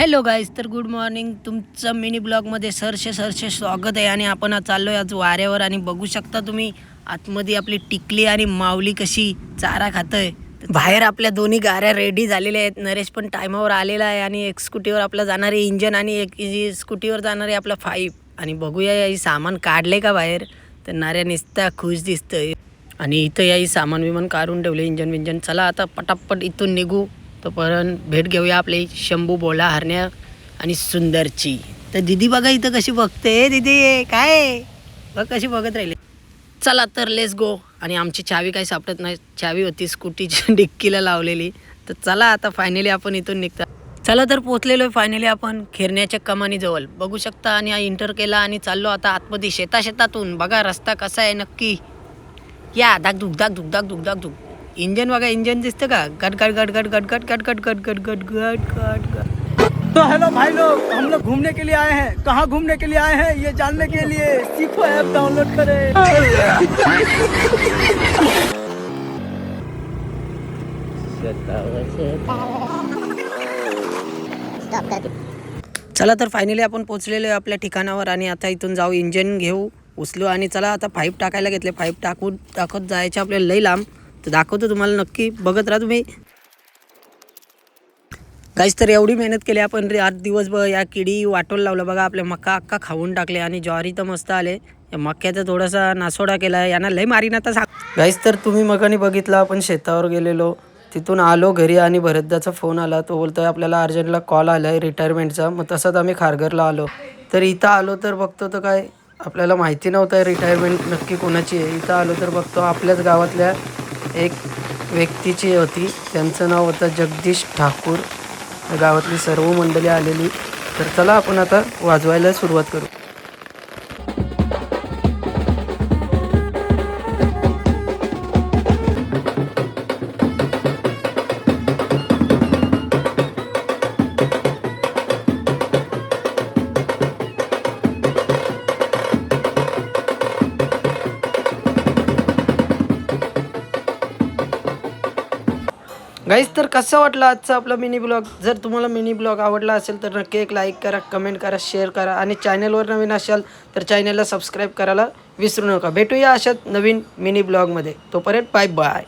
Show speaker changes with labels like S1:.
S1: Hello guys, तर good morning. तुमचं mini ब्लॉगमध्ये सरसे स्वागत आहे. आणि आपण आज चाललो आहे आज वाऱ्यावर आणि बघू शकता तुम्ही आतमध्ये आपली टिकली आणि माऊली कशी चारा खातोय. बाहेर आपल्या दोन्ही गाड्या रेडी झालेल्या आहेत. नरेश पण टायमावर आलेला आहे आणि एक स्कूटीवर आपलं जाणारे इंजन आणि एक स्कूटीवर जाणारे आपला 5. आणि बघूया याही सामान काढले का बाहेर. तर नाऱ्या निसता खुश दिसतंय आणि इथं याही सामान विमान काढून ठेवले, इंजन विंजन. चला आता पटापट इथून निघू. तोपर्यंत भेट घेऊया आपले शंभू बोला हरण्या आणि सुंदरची. तर दिदी बघा इथं कशी बघते. दिदी काय बघ कशी बघत राहिली. चला तर लेस गो. आणि आमची चावी काही सापडत नाही. चावी होती स्कूटीची डिक्कीला लावलेली. तर चला आता फायनली आपण इथून निघता. चला तर पोचलेलो आहे फायनली आपण खिरण्याच्या कमानीजवळ बघू शकता. आणि हा इंटर केला आणि चाललो आता आतमध्ये शेतातून. बघा रस्ता कसा आहे नक्की. या दाग दुग. इंजन बघा, इंजन दिसतं का. गट
S2: तो हेलो भाई लोग, हम लोग घूमने के लिए आए हैं. कहाँ घूमने के लिए आए हैं ये जानने के लिए सीखो ऐप डाउनलोड करें.
S1: चला तर फायनली आपण पोचलेलो आहे आपल्या ठिकाणावर. आणि आता इथून जाऊ, इंजन घेऊ उचलू आणि चला आता 5 टाकायला घेतले. 5 टाकत जायचे आपल्याला लई लांब. तर दाखवतो तुम्हाला, नक्की बघत राहा तुम्ही. गाईस तर एवढी मेहनत केली आपण रे. 8 दिवस या किडी वाटोल लावलं बघा. आपल्या मका अक्का खाऊन टाकले आणि ज्वारी तर मस्त आले. या मक्याचा थोडासा नासोडा केला. यांना लई मारीन आता सांग. गाईस तर तुम्ही मगानी बघितलं आपण शेतावर गेलेलो. तिथून आलो घरी आणि भरतदाचा फोन आला. तो बोलतोय आपल्याला अर्जंटला कॉल आला आहे रिटायरमेंटचा. मग तसंच आम्ही खारघरला आलो. तर इथं आलो तर बघतो तर काय आपल्याला माहिती नव्हतं रिटायरमेंट नक्की कोणाची आहे. इथं आलो तर बघतो आपल्याच गावातल्या एक व्यक्तीची होती. त्यांचं नाव होतं जगदीश ठाकूर. गावातली सर्व मंडळी आलेली. तर चला आपण आता वाजवायला सुरुवात करू. गाईज तर कसं वाटलं आजचा आपला मिनी ब्लॉग. जर तुम्हाला मिनी ब्लॉग आवडला असेल तर नक्की एक लाईक करा, कमेंट करा, शेअर करा. आणि चॅनलवर नवीन असाल तर चॅनलला सबस्क्राईब करायला विसरू नका. भेटूया अशात नवीन मिनी ब्लॉगमध्ये. तोपर्यंत बाय बाय.